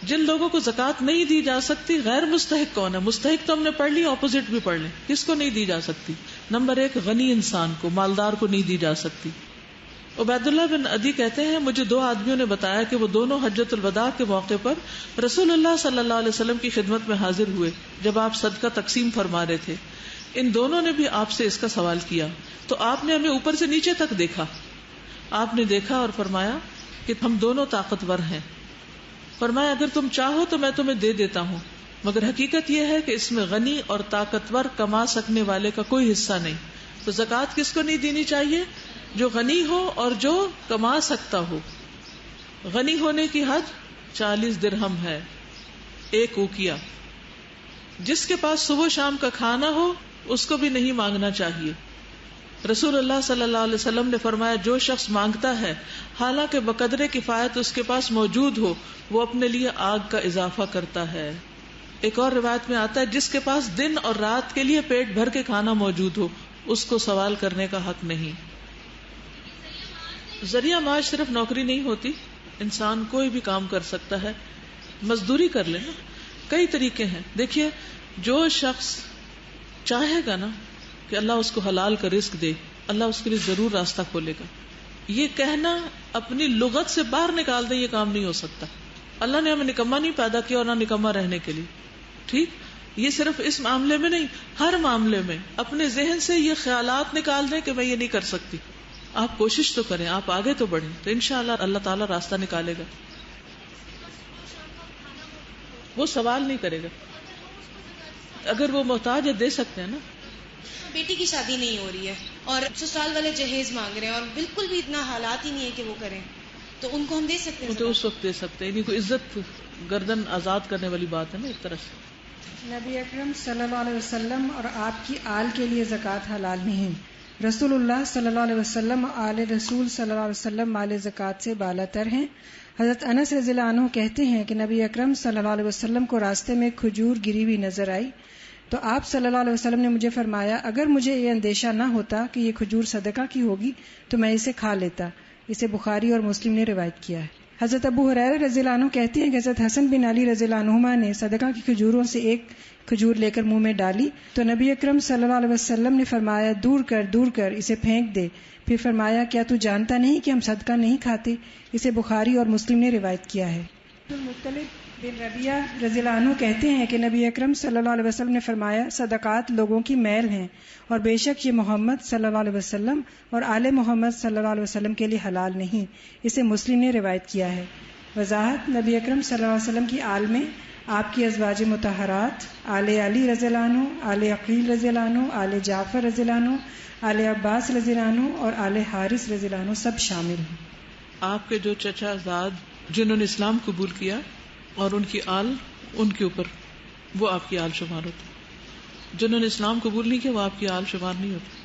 جن لوگوں کو زکوٰۃ نہیں دی جا سکتی، غیر مستحق کون ہے؟ مستحق تو ہم نے پڑھ لی، اپوزٹ بھی پڑھ لیں. کس کو نہیں دی جا سکتی؟ نمبر 1 غنی انسان کو، مالدار کو نہیں دی جا سکتی. عبید اللہ بن عدی کہتے ہیں مجھے 2 آدمیوں نے بتایا کہ وہ دونوں حجۃ الوداع کے موقع پر رسول اللہ صلی اللہ علیہ وسلم کی خدمت میں حاضر ہوئے جب آپ صدقہ تقسیم فرما رہے تھے. ان دونوں نے بھی آپ سے اس کا سوال کیا تو آپ نے ہمیں اوپر سے نیچے تک دیکھا. آپ نے دیکھا اور فرمایا کہ ہم دونوں طاقتور ہیں. فرمایا اگر تم چاہو تو میں تمہیں دے دیتا ہوں، مگر حقیقت یہ ہے کہ اس میں غنی اور طاقتور کما سکنے والے کا کوئی حصہ نہیں. تو زکوٰۃ کس کو نہیں دینی چاہیے؟ جو غنی ہو اور جو کما سکتا ہو. غنی ہونے کی حد 40 درہم ہے، 1 اوقیہ. جس کے پاس صبح شام کا کھانا ہو اس کو بھی نہیں مانگنا چاہیے. رسول اللہ صلی اللہ علیہ وسلم نے فرمایا جو شخص مانگتا ہے حالانکہ بقدر کفایت اس کے پاس موجود ہو، وہ اپنے لیے آگ کا اضافہ کرتا ہے. ایک اور روایت میں آتا ہے جس کے پاس دن اور رات کے لیے پیٹ بھر کے کھانا موجود ہو اس کو سوال کرنے کا حق نہیں. ذریعہ معاش صرف نوکری نہیں ہوتی، انسان کوئی بھی کام کر سکتا ہے. مزدوری کر لے نا، کئی طریقے ہیں. دیکھیے جو شخص چاہے گا نا کہ اللہ اس کو حلال کا رزق دے، اللہ اس کے لیے ضرور راستہ کھولے گا. یہ کہنا اپنی لغت سے باہر نکال دیں، یہ کام نہیں ہو سکتا. اللہ نے ہمیں نکما نہیں پیدا کیا اور نہ نکما رہنے کے لیے. ٹھیک، یہ صرف اس معاملے میں نہیں، ہر معاملے میں اپنے ذہن سے یہ خیالات نکال دیں کہ میں یہ نہیں کر سکتی. آپ کوشش تو کریں، آپ آگے تو بڑھیں تو انشاءاللہ اللہ تعالیٰ راستہ نکالے گا. وہ سوال نہیں کرے گا. اگر وہ محتاج ہے دے سکتے ہیں نا. بیٹی کی شادی نہیں ہو رہی ہے اور سسرال والے جہیز مانگ رہے ہیں اور بالکل بھی اتنا حالات ہی نہیں ہے کہ وہ کریں، تو ان کو ہم دے سکتے ہیں؟ تو اس وقت دے سکتے ہیں. یعنی کوئی عزت گردن آزاد کرنے والی بات ہے نا ایک طرح سے. نبی اکرم صلی اللہ علیہ وسلم اور آپ کی آل کے لیے زکوٰۃ حلال نہیں. رسول اللہ صلی اللہ علیہ وسلم آل رسول صلی اللہ علیہ وسلم مال زکوٰۃ سے بالا تر ہیں. حضرت انس رضی اللہ عنہ کہتے ہیں کہ نبی اکرم صلی اللہ علیہ وسلم کو راستے میں کھجور گری ہوئی نظر آئی تو آپ صلی اللہ علیہ وسلم نے مجھے فرمایا اگر مجھے یہ اندیشہ نہ ہوتا کہ یہ کھجور صدقہ کی ہوگی تو میں اسے کھا لیتا. اسے بخاری اور مسلم نے روایت کیا ہے. حضرت ابو ہریرہ رضی اللہ عنہ کہتے ہیں کہ حضرت حسن بن علی رضی اللہ عنہما نے صدقہ کی کھجوروں سے ایک کھجور لے کر منہ میں ڈالی تو نبی اکرم صلی اللہ علیہ وسلم نے فرمایا دور کر اسے پھینک دے. پھر فرمایا کیا تو جانتا نہیں کہ ہم صدقہ نہیں کھاتے؟ اسے بخاری اور مسلم نے روایت کیا ہے. مختلف بن ربیعہ رضی اللہ عنہ کہتے ہیں کہ نبی اکرم صلی اللہ علیہ وسلم نے فرمایا صدقات لوگوں کی میل ہیں اور بے شک یہ محمد صلی اللہ علیہ وسلم اور آل محمد صلی اللہ علیہ وسلم کے لیے حلال نہیں. اسے مسلم نے روایت کیا ہے. وضاحت: نبی اکرم صلی اللہ علیہ وسلم کی آل میں آپ کی ازواج مطہرات آل علی رضی اللہ عنہ، آل عقیل رضی اللہ عنہ، آل جعفر رضی اللہ عنہ، آل عباس رضی اللہ عنہ اور آل حارث رضی اللہ عنہ سب شامل ہیں. آپ کے جو چچا زاد جنہوں نے اسلام قبول کیا اور ان کی آل ان کے اوپر، وہ آپ کی آل شمار ہوتی. جنہوں نے اسلام قبول نہیں کیا وہ آپ کی آل شمار نہیں ہوتی.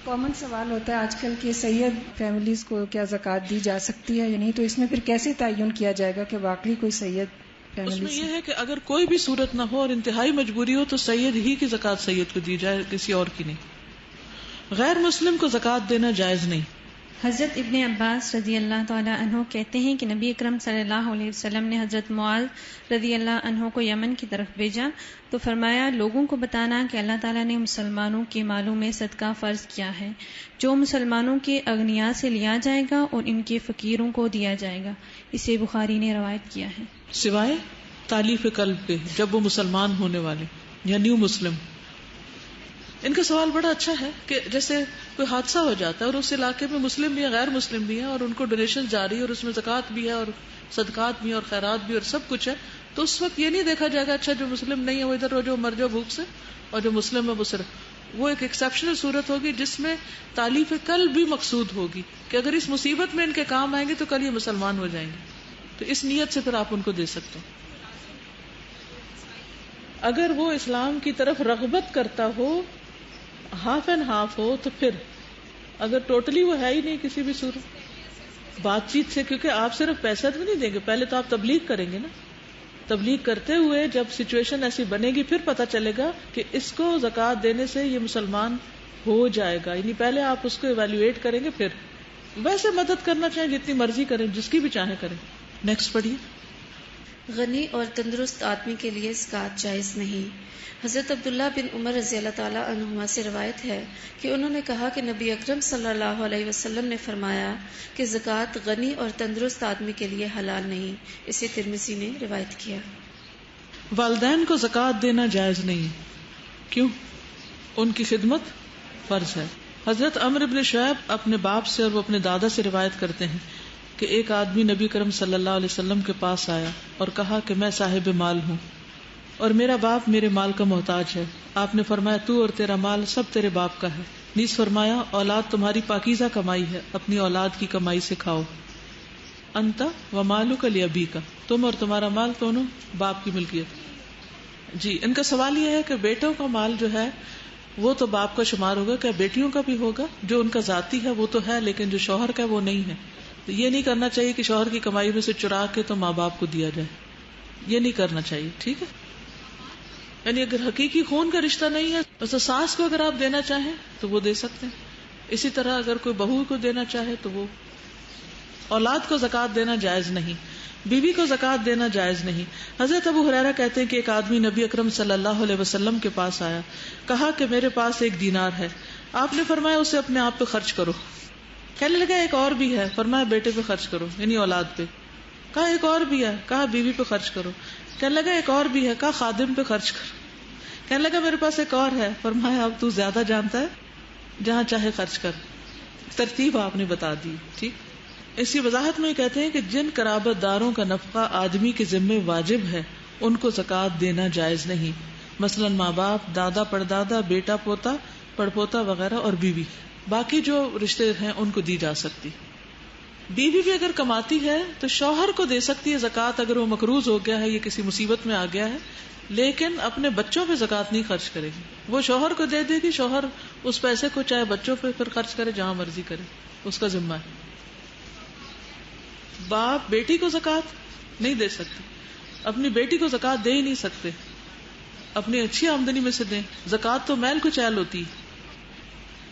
کامن سوال ہوتا ہے آج کل کہ سید فیملیز کو کیا زکوٰۃ دی جا سکتی ہے یا نہیں، تو اس میں پھر کیسے تعین کیا جائے گا کہ واقعی کوئی سید فیملی؟ اس میں یہ ہے کہ اگر کوئی بھی صورت نہ ہو اور انتہائی مجبوری ہو تو سید ہی کی زکوٰۃ سید کو دی جائے، کسی اور کی نہیں. غیر مسلم کو زکوٰۃ دینا جائز نہیں. حضرت ابن عباس رضی اللہ تعالی عنہ کہتے ہیں کہ نبی اکرم صلی اللہ علیہ وسلم نے حضرت معاذ رضی اللہ عنہ کو یمن کی طرف بھیجا تو فرمایا لوگوں کو بتانا کہ اللہ تعالیٰ نے مسلمانوں کے مالوں میں صدقہ فرض کیا ہے جو مسلمانوں کے اغنیاء سے لیا جائے گا اور ان کے فقیروں کو دیا جائے گا. اسے بخاری نے روایت کیا ہے. سوائے تالیف قلب کے، جب وہ مسلمان ہونے والے یا نیو مسلم. ان کا سوال بڑا اچھا ہے کہ جیسے کوئی حادثہ ہو جاتا ہے اور اس علاقے میں مسلم بھی ہیں غیر مسلم بھی ہیں اور ان کو ڈونیشن جاری ہے اور اس میں زکوٰۃ بھی ہے اور صدقات بھی ہیں اور خیرات بھی اور سب کچھ ہے، تو اس وقت یہ نہیں دیکھا جائے گا اچھا جو مسلم نہیں ہے وہ ادھر جو مر جاؤ بھوک سے اور جو مسلم ہے وہ صرف. وہ ایک ایکسیپشنل صورت ہوگی جس میں تالیف قلب بھی مقصود ہوگی کہ اگر اس مصیبت میں ان کے کام آئیں گے تو کل یہ مسلمان ہو جائیں گے. تو اس نیت سے پھر آپ ان کو دے سکتے ہیں. اگر وہ اسلام کی طرف رغبت کرتا ہو، ہاف اینڈ ہاف ہو، تو پھر اگر ٹوٹلی وہ ہے ہی نہیں کسی بھی صورت بات چیت سے، کیونکہ آپ صرف پیسہ تو نہیں دیں گے، پہلے تو آپ تبلیغ کریں گے نا. تبلیغ کرتے ہوئے جب سچویشن ایسی بنے گی پھر پتہ چلے گا کہ اس کو زکوٰۃ دینے سے یہ مسلمان ہو جائے گا. یعنی پہلے آپ اس کو ایویلویٹ کریں گے، پھر ویسے مدد کرنا چاہیں جتنی مرضی کریں، جس کی بھی چاہیں کریں. نیکسٹ پڑھیے. غنی اور تندرست آدمی کے لیے زکوٰۃ جائز نہیں۔ حضرت عبداللہ بن عمر رضی اللہ تعالیٰ عنہما سے روایت ہے کہ انہوں نے کہا کہ نبی اکرم صلی اللہ علیہ وسلم نے فرمایا کہ زکوٰۃ غنی اور تندرست آدمی کے لیے حلال نہیں۔ اسے ترمذی نے روایت کیا۔ والدین کو زکوٰۃ دینا جائز نہیں، کیوں؟ ان کی خدمت فرض ہے۔ حضرت عمرو بن شعیب اپنے باپ سے اور وہ اپنے دادا سے روایت کرتے ہیں کہ ایک آدمی نبی کرم صلی اللہ علیہ وسلم کے پاس آیا اور کہا کہ میں صاحب مال ہوں اور میرا باپ میرے مال کا محتاج ہے۔ آپ نے فرمایا تو اور تیرا مال سب تیرے باپ کا ہے۔ نیز فرمایا اولاد تمہاری پاکیزہ کمائی ہے، اپنی اولاد کی کمائی سے کھاؤ۔ انت و مالک لابیک، تم اور تمہارا مال دونوں باپ کی ملکیت۔ جی، ان کا سوال یہ ہے کہ بیٹوں کا مال جو ہے وہ تو باپ کا شمار ہوگا، کیا بیٹیوں کا بھی ہوگا؟ جو ان کا ذاتی ہے وہ تو ہے، لیکن جو شوہر کا ہے وہ نہیں ہے۔ تو یہ نہیں کرنا چاہیے کہ شوہر کی کمائی میں سے چرا کے تو ماں باپ کو دیا جائے، یہ نہیں کرنا چاہیے، ٹھیک ہے؟ یعنی اگر حقیقی خون کا رشتہ نہیں ہے تو ساس کو اگر آپ دینا چاہیں تو وہ دے سکتے ہیں۔ اسی طرح اگر کوئی بہو کو دینا چاہے تو وہ، اولاد کو زکوٰۃ دینا جائز نہیں، بیوی کو زکوٰۃ دینا جائز نہیں۔ حضرت ابو ہریرہ کہتے ہیں کہ ایک آدمی نبی اکرم صلی اللہ علیہ وسلم کے پاس آیا، کہا کہ میرے پاس 1 دینار ہے۔ آپ نے فرمایا اسے اپنے آپ پہ خرچ کرو۔ کہنے لگا ایک اور بھی ہے، فرمایا بیٹے پہ خرچ کرو، یعنی اولاد پہ۔ کہا ایک اور بھی ہے، کہا بیوی پہ خرچ کرو۔ کہنے لگا ایک اور بھی ہے، کہا خادم پہ خرچ کرو۔ کہنے لگا میرے پاس ایک اور ہے، فرمایا اب تو زیادہ جانتا ہے، جہاں چاہے خرچ کر۔ ترتیب آپ نے بتا دی، ٹھیک۔ اسی وضاحت میں کہتے ہیں کہ جن قرابت داروں کا نفقہ آدمی کے ذمے واجب ہے ان کو زکوٰۃ دینا جائز نہیں، مثلا ماں باپ، دادا پردادا، بیٹا پوتا پڑپوتا وغیرہ اور بیوی۔ باقی جو رشتے ہیں ان کو دی جا سکتی۔ بیوی بھی اگر کماتی ہے تو شوہر کو دے سکتی ہے زکوٰۃ اگر وہ مقروض ہو گیا ہے یا کسی مصیبت میں آ گیا ہے، لیکن اپنے بچوں پہ زکوٰۃ نہیں خرچ کرے گی، وہ شوہر کو دے دے گی، شوہر اس پیسے کو چاہے بچوں پہ پھر خرچ کرے، جہاں مرضی کرے، اس کا ذمہ ہے۔ باپ بیٹی کو زکوٰۃ نہیں دے سکتے، اپنی بیٹی کو زکوٰۃ دے ہی نہیں سکتے، اپنی اچھی آمدنی میں سے دیں، زکوٰۃ تو میل کو چیل ہوتی۔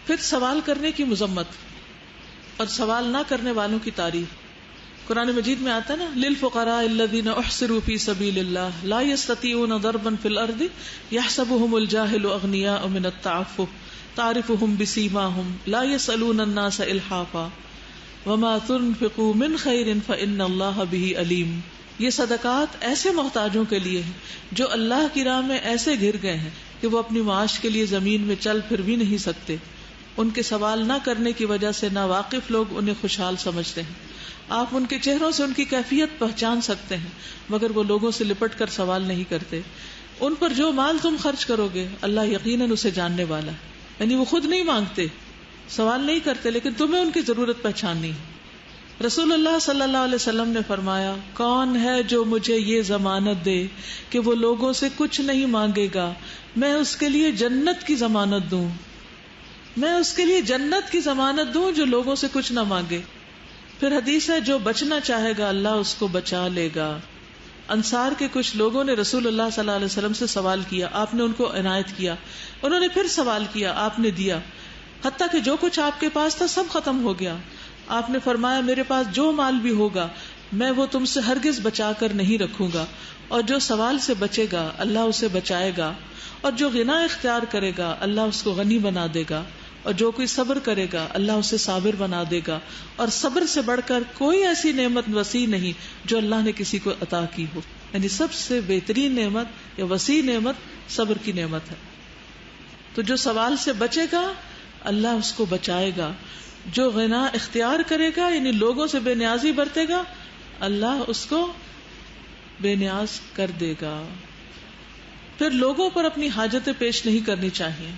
پھر سوال کرنے کی مذمت اور سوال نہ کرنے والوں کی تعریف۔ قرآن مجید میں آتا ہے نا، للفقراء الذین احصروا فی سبیل اللہ لا یستطیعون ضربا فی الارض یحسبهم الجاہل اغنیاء من التعفف تعرفهم بسیماہم لا یسألون الناس الحافا وما تنفقوا من خیر فإن اللہ بہ علیم۔ یہ صدقات ایسے محتاجوں کے لیے ہیں جو اللہ کی راہ میں ایسے گر گئے ہیں کہ وہ اپنی معاش کے لیے زمین میں چل پھر بھی نہیں سکتے۔ ان کے سوال نہ کرنے کی وجہ سے ناواقف لوگ انہیں خوشحال سمجھتے ہیں۔ آپ ان کے چہروں سے ان کی کیفیت پہچان سکتے ہیں، مگر وہ لوگوں سے لپٹ کر سوال نہیں کرتے۔ ان پر جو مال تم خرچ کرو گے اللہ یقیناً اسے جاننے والا ہے، یعنی وہ خود نہیں مانگتے، سوال نہیں کرتے، لیکن تمہیں ان کی ضرورت پہچاننی ہے۔ رسول اللہ صلی اللہ علیہ وسلم نے فرمایا، کون ہے جو مجھے یہ ضمانت دے کہ وہ لوگوں سے کچھ نہیں مانگے گا، میں اس کے لیے جنت کی ضمانت دوں، میں اس کے لیے جنت کی ضمانت دوں جو لوگوں سے کچھ نہ مانگے۔ پھر حدیث ہے، جو بچنا چاہے گا اللہ اس کو بچا لے گا۔ انصار کے کچھ لوگوں نے رسول اللہ صلی اللہ علیہ وسلم سے سوال کیا، آپ نے ان کو عنایت کیا، انہوں نے پھر سوال کیا، آپ نے دیا، حتیٰ کہ جو کچھ آپ کے پاس تھا سب ختم ہو گیا۔ آپ نے فرمایا، میرے پاس جو مال بھی ہوگا میں وہ تم سے ہرگز بچا کر نہیں رکھوں گا، اور جو سوال سے بچے گا اللہ اسے بچائے گا، اور جو غنا اختیار کرے گا اللہ اس کو غنی بنا دے گا، اور جو کوئی صبر کرے گا اللہ اسے صابر بنا دے گا، اور صبر سے بڑھ کر کوئی ایسی نعمت وسیع نہیں جو اللہ نے کسی کو عطا کی ہو۔ یعنی سب سے بہترین نعمت یا وسیع نعمت صبر کی نعمت ہے۔ تو جو سوال سے بچے گا اللہ اس کو بچائے گا، جو غنا اختیار کرے گا یعنی لوگوں سے بے نیازی برتے گا اللہ اس کو بے نیاز کر دے گا۔ پھر لوگوں پر اپنی حاجتیں پیش نہیں کرنی چاہیے۔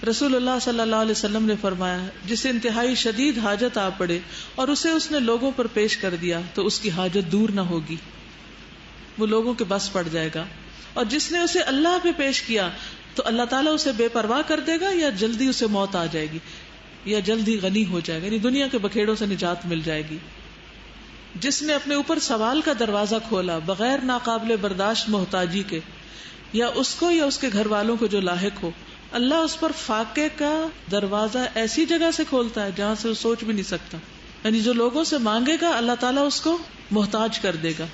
رسول اللہ صلی اللہ علیہ وسلم نے فرمایا، جسے انتہائی شدید حاجت آ پڑے اور اسے اس نے لوگوں پر پیش کر دیا تو اس کی حاجت دور نہ ہوگی، وہ لوگوں کے بس پڑ جائے گا، اور جس نے اسے اللہ پہ پیش کیا تو اللہ تعالیٰ اسے بے پرواہ کر دے گا، یا جلدی اسے موت آ جائے گی یا جلدی غنی ہو جائے گا، یعنی دنیا کے بکھیڑوں سے نجات مل جائے گی۔ جس نے اپنے اوپر سوال کا دروازہ کھولا بغیر ناقابل برداشت محتاجی کے، یا اس کو یا اس کے گھر والوں کو جو لاحق ہو، اللہ اس پر فاقے کا دروازہ ایسی جگہ سے کھولتا ہے جہاں سے وہ سوچ بھی نہیں سکتا، یعنی جو لوگوں سے مانگے گا اللہ تعالیٰ اس کو محتاج کر دے گا۔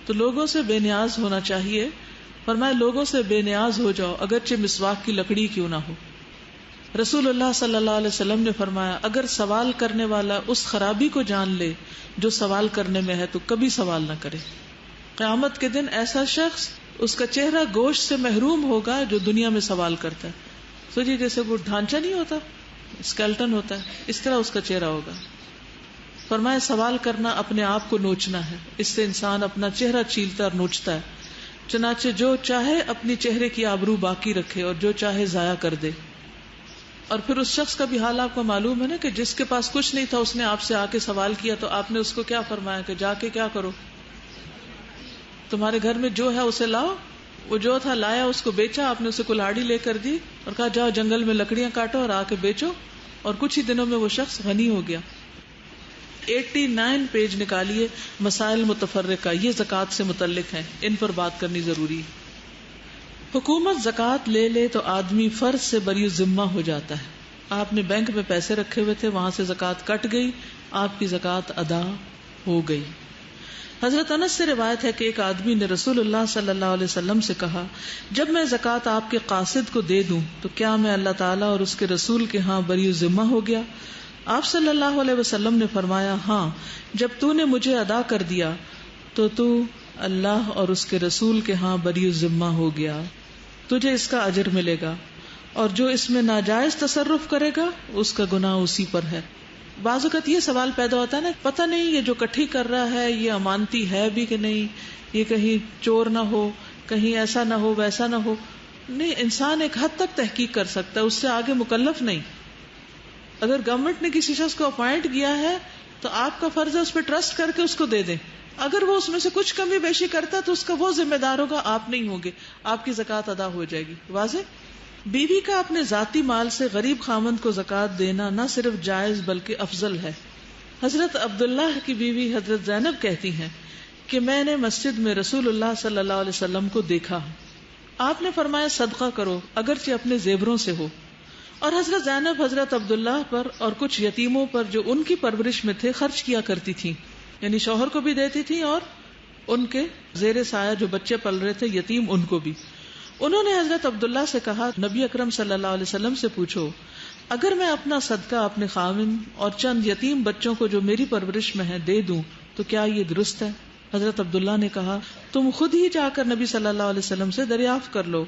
تو لوگوں سے بے نیاز ہونا چاہیے. فرمایا لوگوں سے بے نیاز ہو جاؤ اگرچہ مسواک کی لکڑی کیوں نہ ہو. رسول اللہ صلی اللہ علیہ وسلم نے فرمایا اگر سوال کرنے والا اس خرابی کو جان لے جو سوال کرنے میں ہے تو کبھی سوال نہ کرے. قیامت کے دن ایسا شخص اس کا چہرہ گوشت سے محروم ہوگا جو دنیا میں سوال کرتا ہے. سوچیے جیسے وہ ڈھانچہ نہیں ہوتا, اسکیلٹن ہوتا ہے, اس طرح اس کا چہرہ ہوگا. فرمایا سوال کرنا اپنے آپ کو نوچنا ہے, اس سے انسان اپنا چہرہ چھیلتا اور نوچتا ہے. چنانچہ جو چاہے اپنی چہرے کی آبرو باقی رکھے اور جو چاہے ضائع کر دے. اور پھر اس شخص کا بھی حال آپ کو معلوم ہے نا کہ جس کے پاس کچھ نہیں تھا اس نے آپ سے آ کے سوال کیا تو آپ نے اس کو کیا فرمایا کہ جا کے کیا کرو, تمہارے گھر میں جو ہے اسے لاؤ. وہ جو تھا لایا, اس کو بیچا, آپ نے اسے کلاڑی لے کر دی اور کہا جاؤ جنگل میں لکڑیاں کاٹو اور آ کے بیچو. اور کچھ ہی دنوں میں وہ شخص غنی ہو گیا. 89 پیج نکالیے مسائل متفرقہ, یہ زکوٰۃ سے متعلق ہیں, ان پر بات کرنی ضروری ہے. حکومت زکوٰۃ لے لے تو آدمی فرض سے بری ذمہ ہو جاتا ہے. آپ نے بینک میں پیسے رکھے ہوئے تھے, وہاں سے زکوٰۃ کٹ گئی, آپ کی زکوٰۃ ادا ہو گئی. حضرت انس سے روایت ہے کہ ایک آدمی نے رسول اللہ صلی اللہ علیہ وسلم سے کہا جب میں زکوٰۃ آپ کے قاصد کو دے دوں تو کیا میں اللہ تعالیٰ اور اس کے رسول کے ہاں بری ذمہ ہو گیا؟ آپ صلی اللہ علیہ وسلم نے فرمایا ہاں, جب تو نے مجھے ادا کر دیا تو اللہ اور اس کے رسول کے ہاں بری ذمہ ہو گیا, تجھے اس کا اجر ملے گا, اور جو اس میں ناجائز تصرف کرے گا اس کا گناہ اسی پر ہے. بعض اوقات یہ سوال پیدا ہوتا ہے نا, پتہ نہیں یہ جو کٹھی کر رہا ہے یہ امانتی ہے بھی کہ نہیں, یہ کہیں چور نہ ہو, کہیں ایسا نہ ہو ویسا نہ ہو. نہیں, انسان ایک حد تک تحقیق کر سکتا ہے, اس سے آگے مکلف نہیں. اگر گورنمنٹ نے کسی شخص کو اپوائنٹ کیا ہے تو آپ کا فرض ہے اس پہ ٹرسٹ کر کے اس کو دے دیں. اگر وہ اس میں سے کچھ کمی بیشی کرتا ہے تو اس کا وہ ذمہ دار ہوگا, آپ نہیں ہوں گے, آپ کی زکوٰۃ ادا ہو جائے گی. واضح؟ بیوی کا اپنے ذاتی مال سے غریب خامند کو زکوٰۃ دینا نہ صرف جائز بلکہ افضل ہے. حضرت عبداللہ کی بیوی حضرت زینب کہتی ہیں کہ میں نے مسجد میں رسول اللہ صلی اللہ علیہ وسلم کو دیکھا, آپ نے فرمایا صدقہ کرو اگرچہ اپنے زیوروں سے ہو. اور حضرت زینب حضرت عبداللہ پر اور کچھ یتیموں پر جو ان کی پرورش میں تھے خرچ کیا کرتی تھیں, یعنی شوہر کو بھی دیتی تھی اور ان کے زیر سایہ جو بچے پل رہے تھے یتیم ان کو بھی. انہوں نے حضرت عبداللہ سے کہا نبی اکرم صلی اللہ علیہ وسلم سے پوچھو اگر میں اپنا صدقہ اپنے خاوند اور چند یتیم بچوں کو جو میری پرورش میں ہے دے دوں تو کیا یہ درست ہے؟ حضرت عبداللہ نے کہا تم خود ہی جا کر نبی صلی اللہ علیہ وسلم سے دریافت کر لو.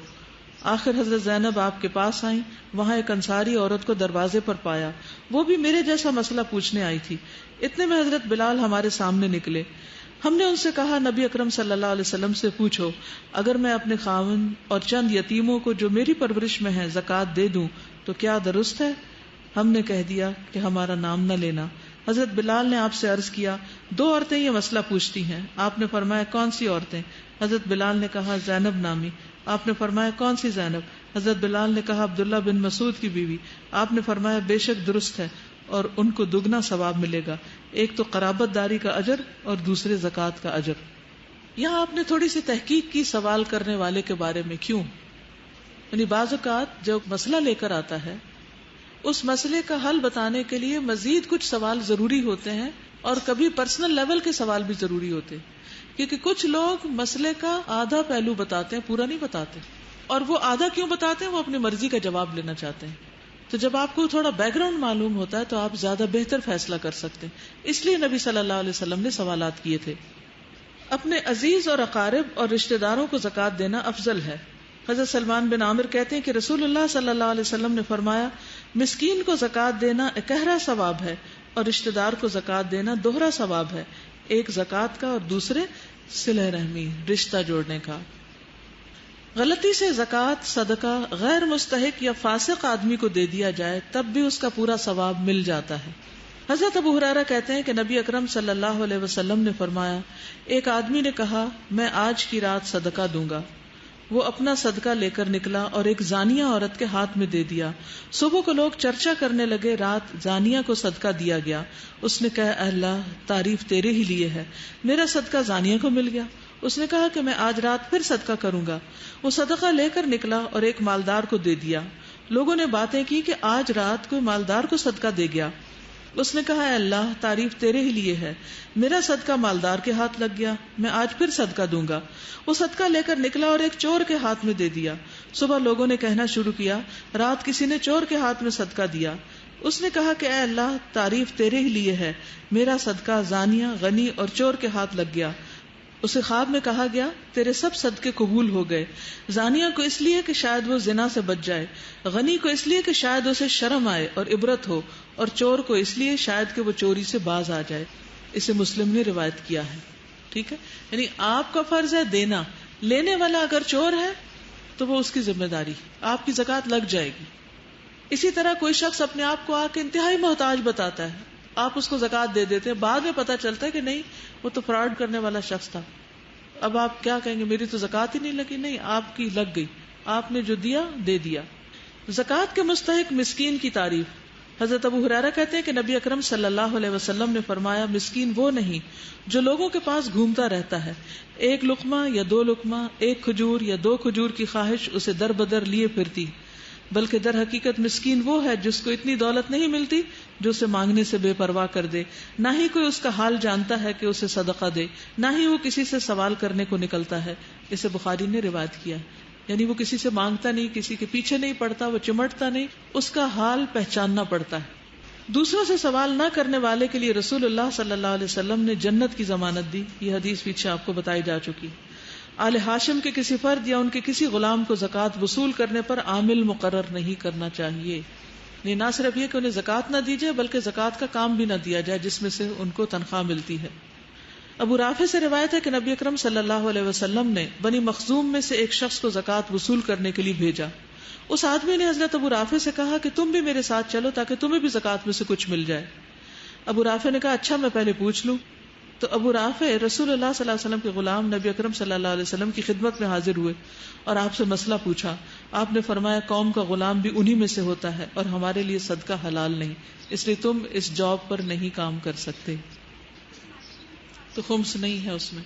آخر حضرت زینب آپ کے پاس آئیں, وہاں ایک انصاری عورت کو دروازے پر پایا, وہ بھی میرے جیسا مسئلہ پوچھنے آئی تھی. اتنے میں حضرت بلال ہمارے سامنے نکلے. ہم نے ان سے کہا نبی اکرم صلی اللہ علیہ وسلم سے پوچھو اگر میں اپنے خاوند اور چند یتیموں کو جو میری پرورش میں ہے زکوٰۃ دے دوں تو کیا درست ہے؟ ہم نے کہہ دیا کہ ہمارا نام نہ لینا. حضرت بلال نے آپ سے عرض کیا 2 عورتیں یہ مسئلہ پوچھتی ہیں. آپ نے فرمایا کون سی عورتیں؟ حضرت بلال نے کہا زینب نامی. آپ نے فرمایا کون سی زینب؟ حضرت بلال نے کہا عبداللہ بن مسعود کی بیوی. آپ نے فرمایا بے شک درست ہے اور ان کو دگنا ثواب ملے گا, ایک تو قرابت داری کا اجر اور دوسرے زکوٰۃ کا اجر. یہاں آپ نے تھوڑی سی تحقیق کی سوال کرنے والے کے بارے میں. کیوں؟ یعنی بعض اوقات جو مسئلہ لے کر آتا ہے اس مسئلے کا حل بتانے کے لیے مزید کچھ سوال ضروری ہوتے ہیں, اور کبھی پرسنل لیول کے سوال بھی ضروری ہوتے ہیں, کیونکہ کچھ لوگ مسئلے کا آدھا پہلو بتاتے ہیں, پورا نہیں بتاتے. اور وہ آدھا کیوں بتاتے ہیں؟ وہ اپنی مرضی کا جواب لینا چاہتے ہیں. تو جب آپ کو تھوڑا بیک گراؤنڈ معلوم ہوتا ہے تو آپ زیادہ بہتر فیصلہ کر سکتے ہیں. اس لیے نبی صلی اللہ علیہ وسلم نے سوالات کیے تھے. اپنے عزیز اور اقارب اور رشتہ داروں کو زکوٰۃ دینا افضل ہے. حضرت سلمان بن عامر کہتے ہیں کہ رسول اللہ صلی اللہ علیہ وسلم نے فرمایا مسکین کو زکوٰۃ دینا اکہرا ثواب ہے اور رشتہ دار کو زکوٰۃ دینا دوہرا ثواب ہے, ایک زکوٰۃ کا اور دوسرے صلہ رحمی رشتہ جوڑنے کا. غلطی سے زکوٰۃ صدقہ غیر مستحق یا فاسق آدمی کو دے دیا جائے تب بھی اس کا پورا ثواب مل جاتا ہے. حضرت ابو ہریرہ کہتے ہیں کہ نبی اکرم صلی اللہ علیہ وسلم نے فرمایا ایک آدمی نے کہا میں آج کی رات صدقہ دوں گا. وہ اپنا صدقہ لے کر نکلا اور ایک زانیہ عورت کے ہاتھ میں دے دیا. صبح کو لوگ چرچا کرنے لگے رات زانیہ کو صدقہ دیا گیا. اس نے کہا اے اللہ تعریف تیرے ہی لیے ہے, میرا صدقہ زانیہ کو مل گیا. اس نے کہا کہ میں آج رات پھر صدقہ کروں گا. وہ صدقہ لے کر نکلا اور ایک مالدار کو دے دیا. لوگوں نے باتیں کی کہ آج رات کوئی مالدار کو صدقہ دے گیا. اس نے کہا اے اللہ تعریف تیرے ہی لیے ہے، میرا صدقہ مالدار کے ہاتھ لگ گیا، میں آج پھر صدقہ دوں گا۔ وہ صدقہ لے کر نکلا اور ایک چور کے ہاتھ میں دے دیا۔ صبح لوگوں نے کہنا شروع کیا رات کسی نے چور کے ہاتھ میں صدقہ دیا۔ اس نے کہا کہ اے اللہ تعریف تیرے ہی لیے ہے، میرا صدقہ زانیہ، غنی اور چور کے ہاتھ لگ گیا۔ اسے خواب میں کہا گیا تیرے سب صدقے قبول ہو گئے، زانیہ کو اس لیے کہ شاید وہ زنا سے بچ جائے، غنی کو اس لیے کہ شاید اسے شرم آئے اور عبرت ہو، اور چور کو اس لیے شاید کہ وہ چوری سے باز آ جائے۔ اسے مسلم نے روایت کیا ہے۔ ٹھیک ہے، یعنی آپ کا فرض ہے دینا، لینے والا اگر چور ہے تو وہ اس کی ذمہ داری، آپ کی زکوٰۃ لگ جائے گی۔ اسی طرح کوئی شخص اپنے آپ کو آ کے انتہائی محتاج بتاتا ہے، آپ اس کو زکوٰۃ دے دیتے ہیں، بعد میں پتہ چلتا ہے کہ نہیں وہ تو فراڈ کرنے والا شخص تھا، اب آپ کیا کہیں گے میری تو زکوٰۃ ہی نہیں لگی؟ نہیں، آپ کی لگ گئی، آپ نے جو دیا دے دیا۔ زکوٰۃ کے مستحق مسکین کی تعریف، حضرت ابو ہریرہ کہتے ہیں کہ نبی اکرم صلی اللہ علیہ وسلم نے فرمایا مسکین وہ نہیں جو لوگوں کے پاس گھومتا رہتا ہے، ایک لقمہ یا دو لقمہ، ایک کھجور یا دو کھجور کی خواہش اسے در بدر لیے پھرتی، بلکہ در حقیقت مسکین وہ ہے جس کو اتنی دولت نہیں ملتی جو اسے مانگنے سے بے پرواہ کر دے، نہ ہی کوئی اس کا حال جانتا ہے کہ اسے صدقہ دے، نہ ہی وہ کسی سے سوال کرنے کو نکلتا ہے۔ اسے بخاری نے روایت کیا، یعنی وہ کسی سے مانگتا نہیں، کسی کے پیچھے نہیں پڑتا، وہ چمٹتا نہیں، اس کا حال پہچاننا پڑتا ہے۔ دوسروں سے سوال نہ کرنے والے کے لیے رسول اللہ صلی اللہ علیہ وسلم نے جنت کی ضمانت دی، یہ حدیث پیچھے آپ کو بتائی جا چکی۔ آل ہاشم کے کسی فرد یا ان کے کسی غلام کو زکوٰۃ وصول کرنے پر عامل مقرر نہیں کرنا چاہیے، نہ صرف یہ کہ انہیں زکوٰۃ نہ دی جائے بلکہ زکوٰۃ کا کام بھی نہ دیا جائے جس میں سے ان کو تنخواہ ملتی ہے۔ ابو رافع سے روایت ہے کہ نبی اکرم صلی اللہ علیہ وسلم نے بنی مخزوم میں سے ایک شخص کو زکوٰۃ وصول کرنے کے لیے بھیجا۔ اس آدمی نے حضرت ابو رافع سے کہا کہ تم بھی میرے ساتھ چلو تاکہ تمہیں بھی زکوٰۃ میں سے کچھ مل جائے۔ ابو رافع نے کہا اچھا میں پہلے پوچھ لوں۔ تو ابو رافع رسول اللہ صلی اللہ علیہ وسلم کے غلام نبی اکرم صلی اللہ علیہ وسلم کی خدمت میں حاضر ہوئے اور آپ سے مسئلہ پوچھا۔ آپ نے فرمایا قوم کا غلام بھی انہی میں سے ہوتا ہے اور ہمارے لیے صدقہ حلال نہیں، اس لیے تم اس جاب پر نہیں کام کر سکتے۔ تو خمس نہیں ہے اس میں۔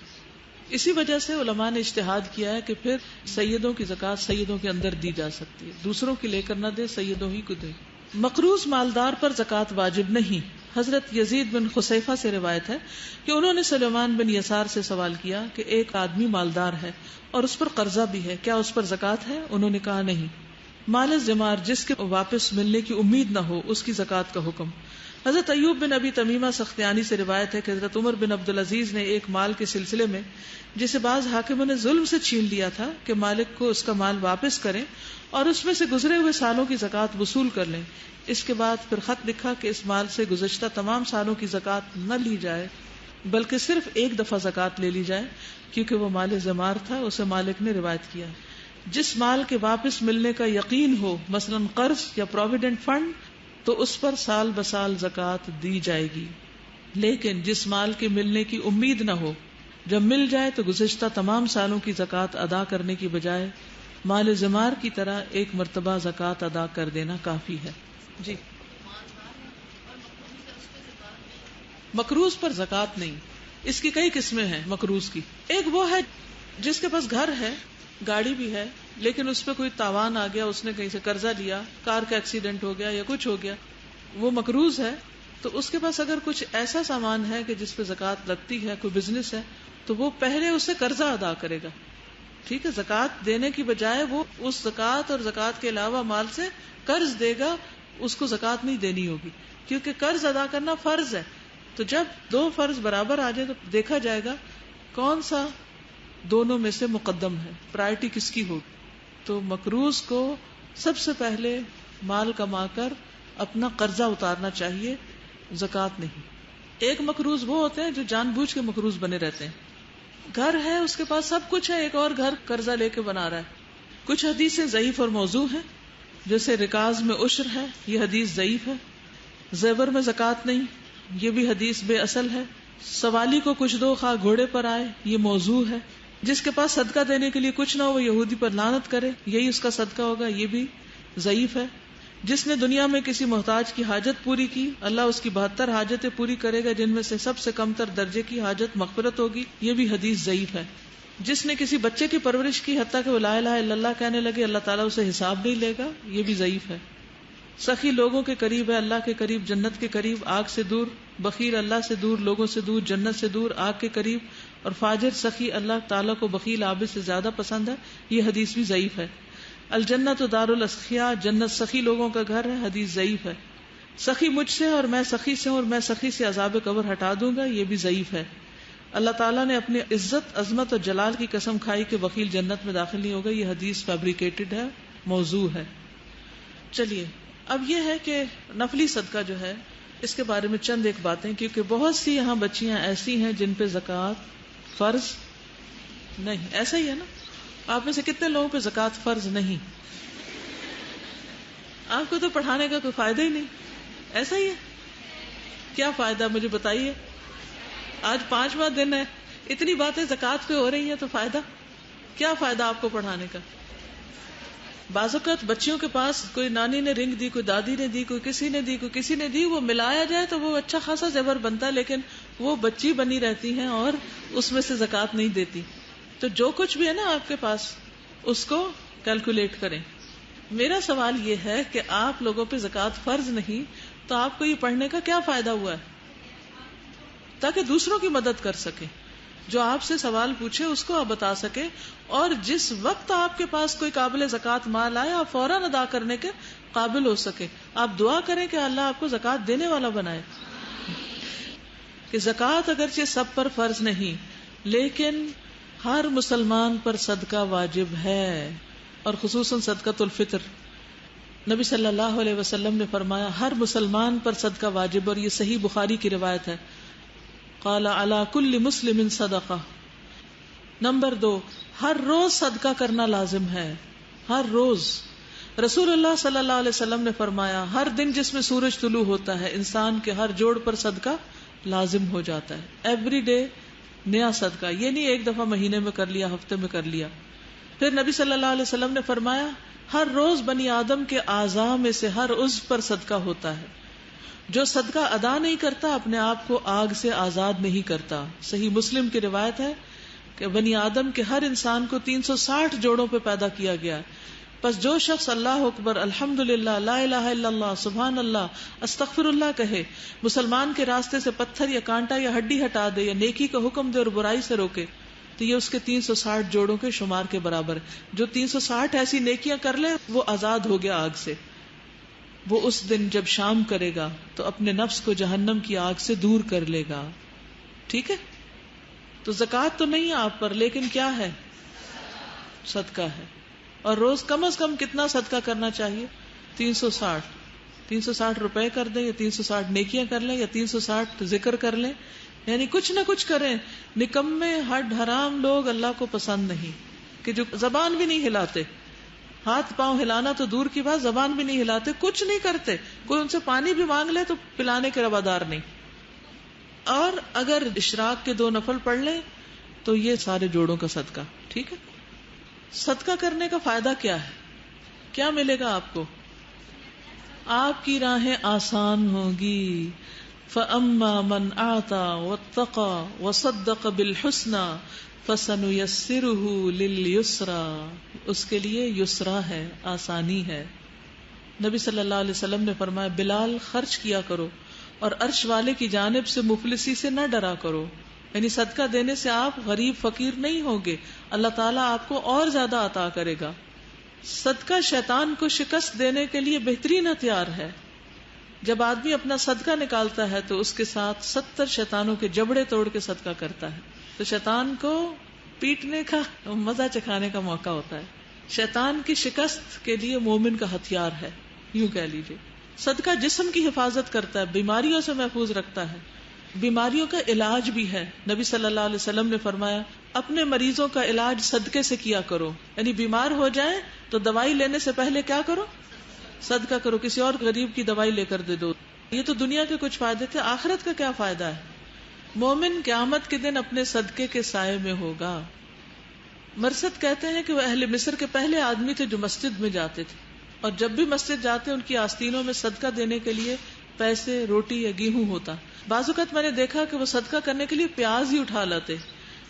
اسی وجہ سے علماء نے اجتہاد کیا ہے کہ پھر سیدوں کی زکوٰۃ سیدوں کے اندر دی جا سکتی ہے، دوسروں کی لے کر نہ دے، سیدوں ہی کو دے۔ مقروض مالدار پر زکوٰۃ واجب نہیں۔ حضرت یزید بن خصیفہ سے روایت ہے کہ انہوں نے سلیمان بن یسار سے سوال کیا کہ ایک آدمی مالدار ہے اور اس پر قرضہ بھی ہے، کیا اس پر زکوٰۃ ہے؟ انہوں نے کہا نہیں۔ مال زمار جس کے واپس ملنے کی امید نہ ہو اس کی زکوٰۃ کا حکم۔ حضرت ایوب بن ابی تمیمہ سختیانی سے روایت ہے کہ حضرت عمر بن عبدالعزیز نے ایک مال کے سلسلے میں جسے بعض حاکموں نے ظلم سے چھین لیا تھا کہ مالک کو اس کا مال واپس کریں اور اس میں سے گزرے ہوئے سالوں کی زکوٰۃ وصول کر لیں۔ اس کے بعد پھر خط لکھا کہ اس مال سے گزشتہ تمام سالوں کی زکوٰۃ نہ لی جائے بلکہ صرف ایک دفعہ زکوٰۃ لے لی جائے، کیونکہ وہ مال زمار تھا، اسے مالک نے روایت کیا۔ جس مال کے واپس ملنے کا یقین ہو، مثلا قرض یا پروویڈنٹ فنڈ، تو اس پر سال بسال زکوٰۃ دی جائے گی، لیکن جس مال کے ملنے کی امید نہ ہو، جب مل جائے تو گزشتہ تمام سالوں کی زکوٰۃ ادا کرنے کی بجائے مال زمار کی طرح ایک مرتبہ زکوٰۃ ادا کر دینا کافی ہے۔ جی، مقروض پر زکوٰۃ نہیں۔ اس کی کئی قسمیں ہیں مقروض کی۔ ایک وہ ہے جس کے پاس گھر ہے، گاڑی بھی ہے، لیکن اس پہ کوئی تاوان آ گیا، اس نے کہیں سے قرضہ لیا، کار کا ایکسیڈنٹ ہو گیا یا کچھ ہو گیا، وہ مقروض ہے۔ تو اس کے پاس اگر کچھ ایسا سامان ہے کہ جس پہ زکوٰۃ لگتی ہے، کوئی بزنس ہے، تو وہ پہلے اس سے قرضہ ادا کرے گا۔ ٹھیک ہے، زکوٰۃ دینے کی بجائے وہ اس زکوٰۃ اور زکوٰۃ کے علاوہ مال سے قرض دے گا، اس کو زکوٰۃ نہیں دینی ہوگی، کیونکہ قرض ادا کرنا فرض ہے۔ تو جب دو فرض برابر آ جائے تو دیکھا جائے گا کون سا دونوں میں سے مقدم ہے، پرائرٹی کس کی ہوگی۔ تو مقروض کو سب سے پہلے مال کما کر اپنا قرضہ اتارنا چاہیے، زکوٰۃ نہیں۔ ایک مقروض وہ ہوتے ہیں جو جان بوجھ کے مقروض بنے رہتے ہیں، گھر ہے اس کے پاس سب کچھ ہے، ایک اور گھر قرضہ لے کے بنا رہا ہے۔ کچھ حدیثیں ضعیف اور موضوع ہیں، جیسے رکاز میں عشر ہے، یہ حدیث ضعیف ہے۔ زیور میں زکوٰۃ نہیں، یہ بھی حدیث بے اصل ہے۔ سوالی کو کچھ دو خواہ گھوڑے پر آئے، یہ موضوع ہے۔ جس کے پاس صدقہ دینے کے لیے کچھ نہ ہو وہ یہودی پر لعنت کرے، یہی اس کا صدقہ ہوگا، یہ بھی ضعیف ہے۔ جس نے دنیا میں کسی محتاج کی حاجت پوری کی، اللہ اس کی 72 حاجتیں پوری کرے گا، جن میں سے سب سے کم تر درجے کی حاجت مغفرت ہوگی، یہ بھی حدیث ضعیف ہے۔ جس نے کسی بچے کی پرورش کی حتیٰ کہ وہ لا الہ الا اللہ کہنے لگے، اللہ تعالیٰ اسے حساب نہیں لے گا، یہ بھی ضعیف ہے۔ سخی لوگوں کے قریب ہے، اللہ کے قریب، جنت کے قریب، آگ سے دور. بخیل اللہ سے دور، لوگوں سے دور، جنت سے دور، آگ کے قریب. اور فاجر سخی اللہ تعالیٰ کو بخیل عابد سے زیادہ پسند ہے. یہ حدیث بھی ضعیف ہے. الجنت دار الاسخیاء، جنت سخی لوگوں کا گھر ہے. حدیث ضعیف ہے. سخی مجھ سے اور میں سخی سے ہوں اور میں سخی سے عذاب قبر ہٹا دوں گا، یہ بھی ضعیف ہے. اللہ تعالیٰ نے اپنی عزت، عظمت اور جلال کی قسم کھائی کہ بخیل جنت میں داخل نہیں ہوگا. یہ حدیث فیبریکیٹڈ ہے، موضوع ہے. چلیے اب یہ ہے کہ نفلی صدقہ جو ہے اس کے بارے میں چند ایک باتیں، کیونکہ بہت سی یہاں بچیاں ایسی ہیں جن پہ زکوٰۃ فرض نہیں. ایسا ہی ہے نا؟ آپ میں سے کتنے لوگوں پہ زکوٰۃ فرض نہیں؟ آپ کو تو پڑھانے کا کوئی فائدہ ہی نہیں. ایسا ہی ہے؟ کیا فائدہ مجھے بتائیے. آج 5واں دن ہے، اتنی باتیں زکوٰۃ پہ ہو رہی ہیں، تو فائدہ کیا؟ فائدہ آپ کو پڑھانے کا؟ بعض اوقات بچیوں کے پاس کوئی نانی نے رنگ دی، کوئی دادی نے دی، کوئی کسی نے دی، کوئی کسی نے دی، وہ ملایا جائے تو وہ اچھا خاصا زیور بنتا ہے، لیکن وہ بچی بنی رہتی ہیں اور اس میں سے زکوٰۃ نہیں دیتی. تو جو کچھ بھی ہے نا آپ کے پاس اس کو کیلکولیٹ کریں. میرا سوال یہ ہے کہ آپ لوگوں پہ زکوٰۃ فرض نہیں تو آپ کو یہ پڑھنے کا کیا فائدہ ہوا ہے؟ تاکہ دوسروں کی مدد کر سکیں، جو آپ سے سوال پوچھے اس کو آپ بتا سکیں، اور جس وقت آپ کے پاس کوئی قابل زکوٰۃ مال آئے آپ فوراً ادا کرنے کے قابل ہو سکے. آپ دعا کریں کہ اللہ آپ کو زکوٰۃ دینے والا بنائے. کہ زکوٰۃ اگرچہ سب پر فرض نہیں لیکن ہر مسلمان پر صدقہ واجب ہے، اور خصوصاً صدقۃ الفطر. نبی صلی اللہ علیہ وسلم نے فرمایا ہر مسلمان پر صدقہ واجب، اور یہ صحیح بخاری کی روایت ہے. قال علی کل مسلم صدقہ. نمبر 2، ہر روز صدقہ کرنا لازم ہے. ہر روز. رسول اللہ صلی اللہ علیہ وسلم نے فرمایا ہر دن جس میں سورج طلوع ہوتا ہے انسان کے ہر جوڑ پر صدقہ لازم ہو جاتا ہے. ایوری ڈے نیا صدقہ. یہ نہیں ایک دفعہ مہینے میں کر لیا، ہفتے میں کر لیا. پھر نبی صلی اللہ علیہ وسلم نے فرمایا ہر روز بنی آدم کے اعضاء میں سے ہر عضو پر صدقہ ہوتا ہے. جو صدقہ ادا نہیں کرتا اپنے آپ کو آگ سے آزاد نہیں کرتا. صحیح مسلم کی روایت ہے کہ بنی آدم کے ہر انسان کو 360 جوڑوں پہ پیدا کیا گیا ہے. پس جو شخص اللہ اکبر، الحمدللہ، لا الہ الا اللہ، سبحان اللہ، استغفر اللہ کہے، مسلمان کے راستے سے پتھر یا کانٹا یا ہڈی ہٹا دے یا نیکی کا حکم دے اور برائی سے روکے، تو یہ اس کے 360 جوڑوں کے شمار کے برابر ہے. جو 360 ایسی نیکیاں کر لے وہ آزاد ہو گیا آگ سے. وہ اس دن جب شام کرے گا تو اپنے نفس کو جہنم کی آگ سے دور کر لے گا. ٹھیک ہے؟ تو زکوٰۃ تو نہیں ہے آپ پر، لیکن کیا ہے؟ صدقہ ہے. اور روز کم از کم کتنا صدقہ کرنا چاہیے؟ 360 روپے کر دیں، یا 360 نیکیاں کر لیں، یا 360 ذکر کر لیں. یعنی کچھ نہ کچھ کریں. نکمے ہڈ حرام لوگ اللہ کو پسند نہیں، کہ جو زبان بھی نہیں ہلاتے، ہاتھ پاؤں ہلانا تو دور کی بات، زبان بھی نہیں ہلاتے، کچھ نہیں کرتے. کوئی ان سے پانی بھی مانگ لے تو پلانے کے روادار نہیں. اور اگر اشراق کے 2 نفل پڑھ لیں تو یہ سارے جوڑوں کا صدقہ. ٹھیک ہے؟ صدقہ کرنے کا فائدہ کیا ہے؟ کیا ملے گا آپ کو؟ آپ کی راہیں آسان ہوگی. فَأَمَّا مَنْ أَعْطَى وَاتَّقَى وَصَدَّقَ بِالْحُسْنَى فَسَنُيَسِّرُهُ لِلْيُسْرَى. اس کے لیے یسرا ہے، آسانی ہے. نبی صلی اللہ علیہ وسلم نے فرمایا بلال خرچ کیا کرو اور عرش والے کی جانب سے مفلسی سے نہ ڈرا کرو. یعنی صدقہ دینے سے آپ غریب فقیر نہیں ہوگے، اللہ تعالیٰ آپ کو اور زیادہ عطا کرے گا. صدقہ شیطان کو شکست دینے کے لیے بہترین ہتھیار ہے. جب آدمی اپنا صدقہ نکالتا ہے تو اس کے ساتھ 70 شیطانوں کے جبڑے توڑ کے صدقہ کرتا ہے. تو شیطان کو پیٹنے کا، مزہ چکھانے کا موقع ہوتا ہے. شیطان کی شکست کے لیے مومن کا ہتھیار ہے، یوں کہہ لیجیے. صدقہ جسم کی حفاظت کرتا ہے، بیماریوں سے محفوظ رکھتا ہے، بیماریوں کا علاج بھی ہے. نبی صلی اللہ علیہ وسلم نے فرمایا اپنے مریضوں کا علاج صدقے سے کیا کرو. یعنی بیمار ہو جائیں تو دوائی لینے سے پہلے کیا کرو؟ صدقہ کرو، کسی اور غریب کی دوائی لے کر دے دو. یہ تو دنیا کے کچھ فائدے تھے. آخرت کا کیا فائدہ ہے؟ مومن قیامت کے دن اپنے صدقے کے سائے میں ہوگا. مرثد کہتے ہیں کہ وہ اہل مصر کے پہلے آدمی تھے جو مسجد میں جاتے تھے، اور جب بھی مسجد جاتے ان کی آستینوں میں صدقہ دینے کے لیے پیسے، روٹی یا گیہوں ہوتا. بعض اوقات میں نے دیکھا کہ وہ صدقہ کرنے کے لیے پیاز ہی اٹھا لاتے.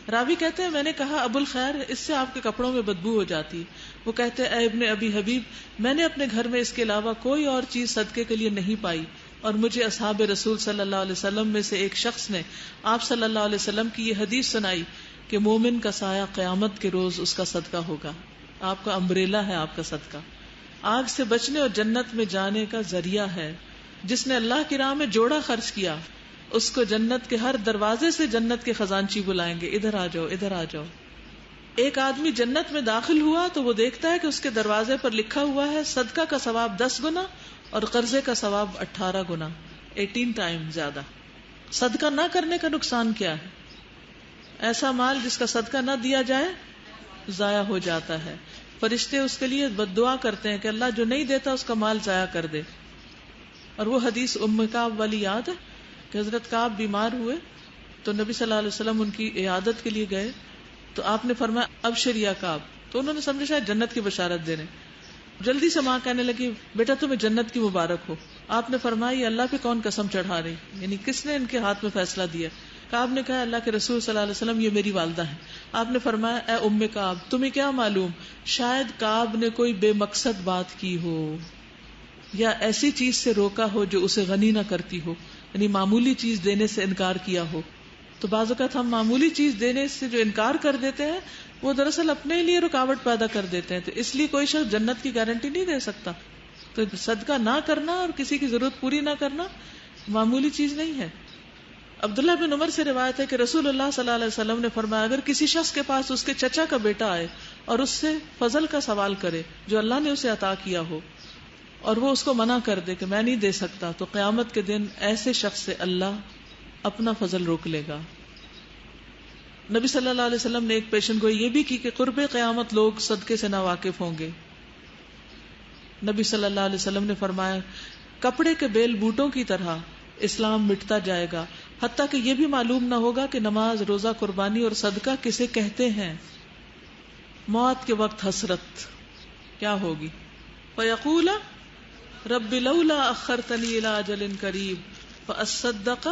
راوی کہتے ہیں میں نے کہا ابو الخیر اس سے آپ کے کپڑوں میں بدبو ہو جاتی ہے۔ وہ کہتے اے ابن ابی حبیب میں نے اپنے گھر میں اس کے علاوہ کوئی اور چیز صدقے کے لیے نہیں پائی، اور مجھے اصحاب رسول صلی اللہ علیہ وسلم میں سے ایک شخص نے آپ صلی اللہ علیہ وسلم کی یہ حدیث سنائی کہ مومن کا سایہ قیامت کے روز اس کا صدقہ ہوگا۔ آپ کا امبریلا ہے آپ کا صدقہ، آگ سے بچنے اور جنت میں جانے کا ذریعہ ہے۔ جس نے اللہ کی راہ میں جوڑا خرچ کیا اس کو جنت کے ہر دروازے سے جنت کے خزانچی بلائیں گے، ادھر آ جاؤ ادھر آ جاؤ۔ ایک آدمی جنت میں داخل ہوا تو وہ دیکھتا ہے کہ اس کے دروازے پر لکھا ہوا ہے صدقہ کا ثواب 10 گنا اور قرضے کا ثواب 18 گنا، 18 ٹائم زیادہ۔ صدقہ نہ کرنے کا نقصان کیا ہے؟ ایسا مال جس کا صدقہ نہ دیا جائے ضائع ہو جاتا ہے۔ فرشتے اس کے لیے بد دعا کرتے ہیں کہ اللہ جو نہیں دیتا اس کا مال ضائع کر دے۔ اور وہ حدیث ام کعب والی یاد ہے کہ حضرت کعب بیمار ہوئے تو نبی صلی اللہ علیہ وسلم ان کی عیادت کے لیے گئے تو آپ نے فرمایا ابشر یا کعب، تو انہوں نے سمجھا شاید جنت کی بشارت دے رہے ہیں۔ جلدی سے ماں کہنے لگی بیٹا تمہیں جنت کی مبارک ہو۔ آپ نے فرمایا یہ اللہ پہ کون قسم چڑھا رہی، یعنی کس نے ان کے ہاتھ میں فیصلہ دیا؟ کعب نے کہا اللہ کے رسول صلی اللہ علیہ وسلم یہ میری والدہ ہے۔ آپ نے فرمایا اے ام کعب تمہیں کیا معلوم شاید کعب نے کوئی بے مقصد بات کی ہو یا ایسی چیز سے روکا ہو جو اسے غنی نہ کرتی ہو، یعنی معمولی چیز دینے سے انکار کیا ہو۔ تو بعض اوقات ہم معمولی چیز دینے سے جو انکار کر دیتے ہیں وہ دراصل اپنے لیے رکاوٹ پیدا کر دیتے ہیں، تو اس لیے کوئی شخص جنت کی گارنٹی نہیں دے سکتا۔ تو صدقہ نہ کرنا اور کسی کی ضرورت پوری نہ کرنا معمولی چیز نہیں ہے۔ عبداللہ بن عمر سے روایت ہے کہ رسول اللہ صلی اللہ علیہ وسلم نے فرمایا اگر کسی شخص کے پاس اس کے چچا کا بیٹا آئے اور اس سے فضل کا سوال کرے جو اللہ نے اسے عطا کیا ہو اور وہ اس کو منع کر دے کہ میں نہیں دے سکتا، تو قیامت کے دن ایسے شخص سے اللہ اپنا فضل روک لے گا۔ نبی صلی اللہ علیہ وسلم نے ایک پیشن گوئی یہ بھی کی کہ قرب قیامت لوگ صدقے سے ناواقف ہوں گے۔ نبی صلی اللہ علیہ وسلم نے فرمایا کپڑے کے بیل بوٹوں کی طرح اسلام مٹتا جائے گا، حتیٰ کہ یہ بھی معلوم نہ ہوگا کہ نماز، روزہ، قربانی اور صدقہ کسے کہتے ہیں۔ موت کے وقت حسرت کیا ہوگی؟ فیقول رب لولا اخرتنی الی اجل قریب فاصدق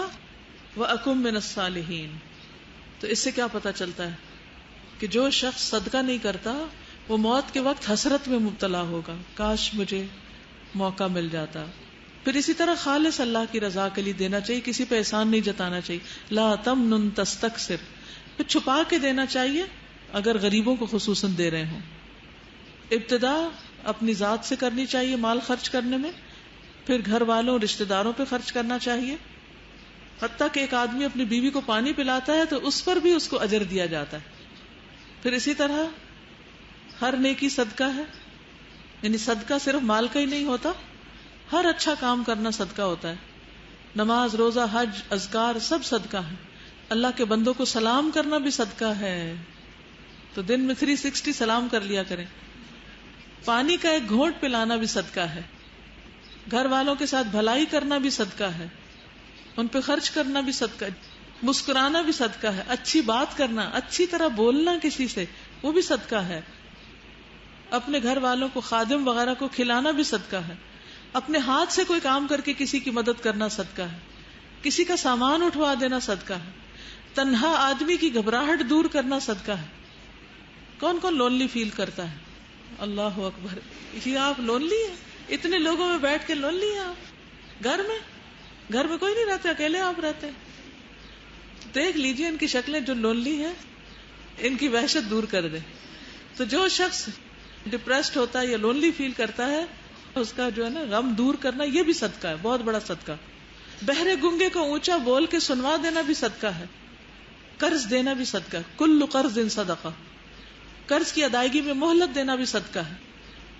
واکن من الصالحین۔ تو اس سے کیا پتا چلتا ہے کہ جو شخص صدقہ نہیں کرتا وہ موت کے وقت حسرت میں مبتلا ہوگا، کاش مجھے موقع مل جاتا۔ پھر اسی طرح خالص اللہ کی رضا کے لیے دینا چاہیے، کسی پہ احسان نہیں جتانا چاہیے۔ لا تمنن تستکثر، پھر چھپا کے دینا چاہیے اگر غریبوں کو خصوصاً دے رہے ہوں۔ ابتدا اپنی ذات سے کرنی چاہیے مال خرچ کرنے میں، پھر گھر والوں رشتہ داروں پہ خرچ کرنا چاہیے، حتیٰ کہ ایک آدمی اپنی بیوی کو پانی پلاتا ہے تو اس پر بھی اس کو اجر دیا جاتا ہے۔ پھر اسی طرح ہر نیکی صدقہ ہے، یعنی صدقہ صرف مال کا ہی نہیں ہوتا، ہر اچھا کام کرنا صدقہ ہوتا ہے۔ نماز، روزہ، حج، اذکار سب صدقہ ہے۔ اللہ کے بندوں کو سلام کرنا بھی صدقہ ہے، تو دن میں 360 سلام کر لیا کریں۔ پانی کا ایک گھونٹ پلانا بھی صدقہ ہے۔ گھر والوں کے ساتھ بھلائی کرنا بھی صدقہ ہے، ان پہ خرچ کرنا بھی صدقہ ہے، مسکرانا بھی صدقہ ہے، اچھی بات کرنا، اچھی طرح بولنا کسی سے وہ بھی صدقہ ہے، اپنے گھر والوں کو، خادم وغیرہ کو کھلانا بھی صدقہ ہے، اپنے ہاتھ سے کوئی کام کر کے کسی کی مدد کرنا صدقہ ہے، کسی کا سامان اٹھوا دینا صدقہ ہے، تنہا آدمی کی گھبراہٹ دور کرنا صدقہ ہے۔ کون کون لونلی فیل کرتا ہے؟ اللہ اکبر، یہ آپ لونلی ہیں؟ اتنے لوگوں میں بیٹھ کے لونلی ہیں آپ؟ گھر میں کوئی نہیں رہتے، اکیلے آپ رہتے ہیں؟ دیکھ لیجئے ان کی شکلیں جو لونلی ہیں، ان کی وحشت دور کر دیں۔ تو جو شخص ڈپریسڈ ہوتا ہے یا لونلی فیل کرتا ہے اس کا جو ہے نا غم دور کرنا یہ بھی صدقہ ہے، بہت بڑا صدقہ۔ بہرے گنگے کو اونچا بول کے سنوا دینا بھی صدقہ ہے، قرض دینا بھی صدقہ ہے، کل قرض صدقہ، قرض کی ادائیگی میں مہلت دینا بھی صدقہ ہے،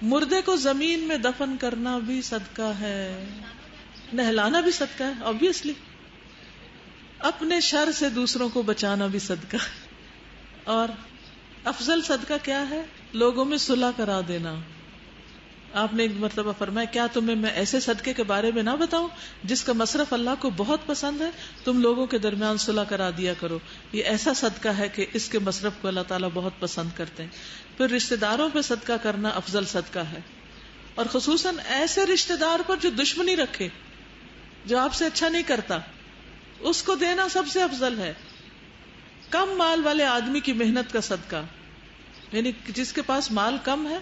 مردے کو زمین میں دفن کرنا بھی صدقہ ہے، نہلانا بھی صدقہ ہے obviously، اپنے شر سے دوسروں کو بچانا بھی صدقہ ہے۔ اور افضل صدقہ کیا ہے؟ لوگوں میں صلح کرا دینا۔ آپ نے ایک مرتبہ فرمایا کیا تمہیں میں ایسے صدقے کے بارے میں نہ بتاؤں جس کا مصرف اللہ کو بہت پسند ہے؟ تم لوگوں کے درمیان صلح کرا دیا کرو، یہ ایسا صدقہ ہے کہ اس کے مصرف کو اللہ تعالیٰ بہت پسند کرتے ہیں۔ پھر رشتہ داروں پہ صدقہ کرنا افضل صدقہ ہے، اور خصوصاً ایسے رشتہ دار پر جو دشمنی رکھے، جو آپ سے اچھا نہیں کرتا، اس کو دینا سب سے افضل ہے۔ کم مال والے آدمی کی محنت کا صدقہ، یعنی جس کے پاس مال کم ہے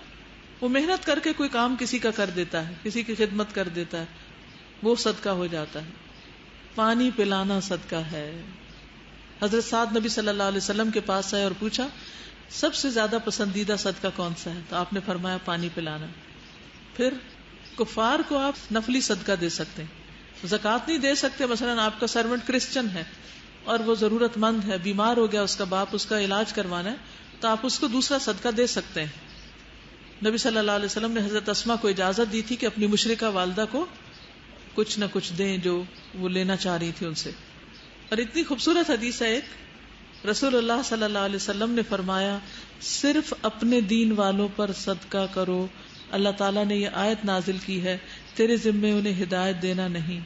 وہ محنت کر کے کوئی کام کسی کا کر دیتا ہے، کسی کی خدمت کر دیتا ہے، وہ صدقہ ہو جاتا ہے. پانی پلانا صدقہ ہے. حضرت سعد نبی صلی اللہ علیہ وسلم کے پاس آئے اور پوچھا سب سے زیادہ پسندیدہ صدقہ کون سا ہے؟ تو آپ نے فرمایا پانی پلانا. پھر کفار کو آپ نفلی صدقہ دے سکتے ہیں، زکوٰۃ نہیں دے سکتے. مثلا آپ کا سرونٹ کرسچن ہے اور وہ ضرورت مند ہے، بیمار ہو گیا اس کا باپ، اس کا علاج کروانا ہے، تو آپ اس کو دوسرا صدقہ دے سکتے ہیں. نبی صلی اللہ علیہ وسلم نے حضرت اسما کو اجازت دی تھی کہ اپنی مشرکہ والدہ کو کچھ نہ کچھ دیں جو وہ لینا چاہ رہی تھی ان سے. اور اتنی خوبصورت حدیث ہے ایک، رسول اللہ صلی اللہ علیہ وسلم نے فرمایا صرف اپنے دین والوں پر صدقہ کرو. اللہ تعالیٰ نے یہ آیت نازل کی ہے تیرے ذمے انہیں ہدایت دینا نہیں،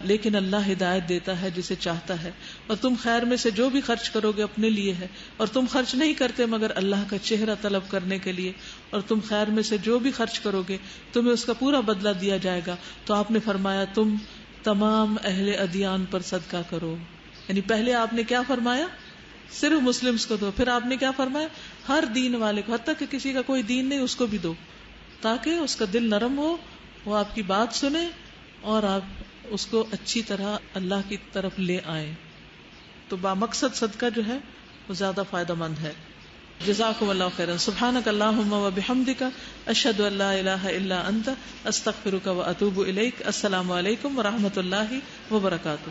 لیکن اللہ ہدایت دیتا ہے جسے چاہتا ہے، اور تم خیر میں سے جو بھی خرچ کرو گے اپنے لیے ہے، اور تم خرچ نہیں کرتے مگر اللہ کا چہرہ طلب کرنے کے لیے، اور تم خیر میں سے جو بھی خرچ کرو گے تمہیں اس کا پورا بدلہ دیا جائے گا. تو آپ نے فرمایا تم تمام اہل ادیان پر صدقہ کرو. یعنی پہلے آپ نے کیا فرمایا؟ صرف مسلمز کو دو. پھر آپ نے کیا فرمایا؟ ہر دین والے کو، حتیٰ کہ کسی کا کوئی دین نہیں اس کو بھی دو، تاکہ اس کا دل نرم ہو، وہ آپ کی بات سنے اور آپ اس کو اچھی طرح اللہ کی طرف لے آئیں. تو بامقصد صدقہ جو ہے وہ زیادہ فائدہ مند ہے. جزاکم اللہ خیرا. سبحانک اللہم و بحمدک، اشہد ان لا الہ الا انت، استغفرک و اتوب الیک. السلام علیکم و رحمۃ اللہ وبرکاتہ.